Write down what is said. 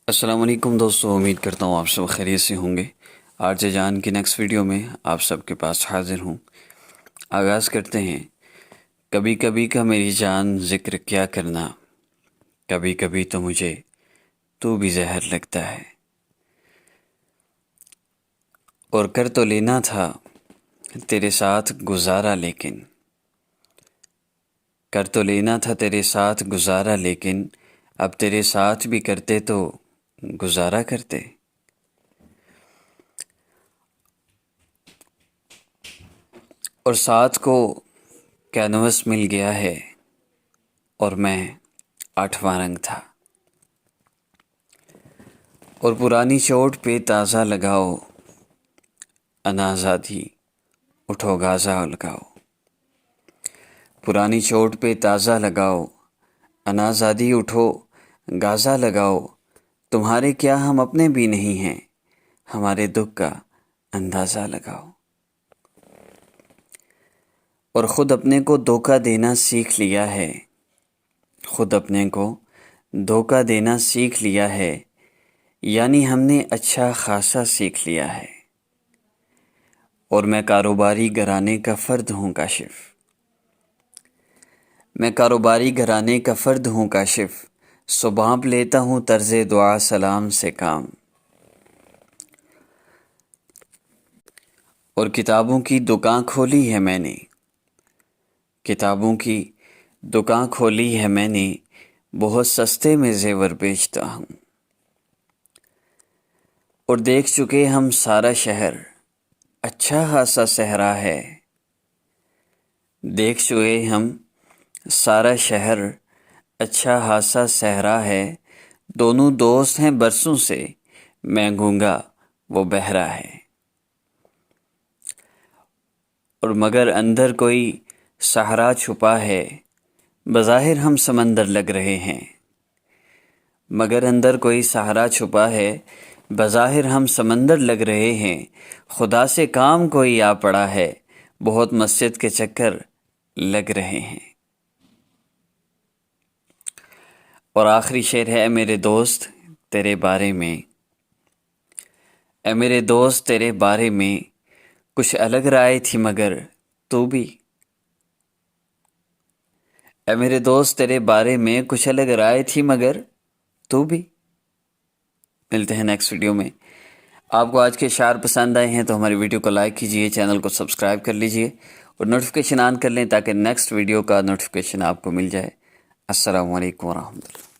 السلام علیکم دوستو، امید کرتا ہوں آپ سب خیریت سے ہوں گے۔ آرجے جان کی نیکسٹ ویڈیو میں آپ سب کے پاس حاضر ہوں۔ آغاز کرتے ہیں۔ کبھی کبھی کا میری جان ذکر کیا کرنا، کبھی کبھی تو مجھے تو بھی زہر لگتا ہے، اور کر تو لینا تھا تیرے ساتھ گزارا، لیکن کر تو لینا تھا تیرے ساتھ گزارا، لیکن اب تیرے ساتھ بھی کرتے تو گزارا کرتے۔ اور ساتھ کو کینوس مل گیا ہے، اور میں 8واں رنگ تھا۔ اور پرانی چوٹ پہ تازہ لگاؤ، انازادی اٹھو گازا لگاؤ۔ پرانی چوٹ پہ تازہ لگاؤ، انازادی اٹھو گازا لگاؤ۔ تمہارے کیا ہم اپنے بھی نہیں ہیں، ہمارے دکھ کا اندازہ لگاؤ۔ اور خود اپنے کو دھوکہ دینا سیکھ لیا ہے، خود اپنے کو دھوکہ دینا سیکھ لیا ہے، یعنی ہم نے اچھا خاصا سیکھ لیا ہے۔ اور میں کاروباری گھرانے کا فرد ہوں کاشف، میں کاروباری گھرانے کا فرد ہوں کاشف، سو بانپ لیتا ہوں طرز دعا سلام سے کام۔ اور کتابوں کی دکان کھولی ہے میں نے، کتابوں کی دکان کھولی ہے میں نے، بہت سستے میں زیور بیچتا ہوں۔ اور دیکھ چکے ہم سارا شہر، اچھا خاصا صحرا ہے۔ دیکھ چکے ہم سارا شہر، اچھا خاصا صحرا ہے۔ دونوں دوست ہیں برسوں سے، میں گونگا وہ بہرا ہے۔ اور مگر اندر کوئی صحرا چھپا ہے، بظاہر ہم سمندر لگ رہے ہیں۔ مگر اندر کوئی صحرا چھپا ہے، بظاہر ہم سمندر لگ رہے ہیں۔ خدا سے کام کوئی آ پڑا ہے، بہت مسجد کے چکر لگ رہے ہیں۔ اور آخری شعر ہے، اے میرے دوست تیرے بارے میں، اے میرے دوست تیرے بارے میں کچھ الگ رائے تھی مگر تو بھی، اے میرے دوست تیرے بارے میں کچھ الگ رائے تھی مگر تو بھی۔ ملتے ہیں نیکسٹ ویڈیو میں۔ آپ کو آج کے اشعار پسند آئے ہیں تو ہماری ویڈیو کو لائک کیجئے، چینل کو سبسکرائب کر لیجئے، اور نوٹیفیکیشن آن کر لیں تاکہ نیکسٹ ویڈیو کا نوٹیفیکیشن آپ کو مل جائے۔ السلام علیکم ورحمۃ اللہ۔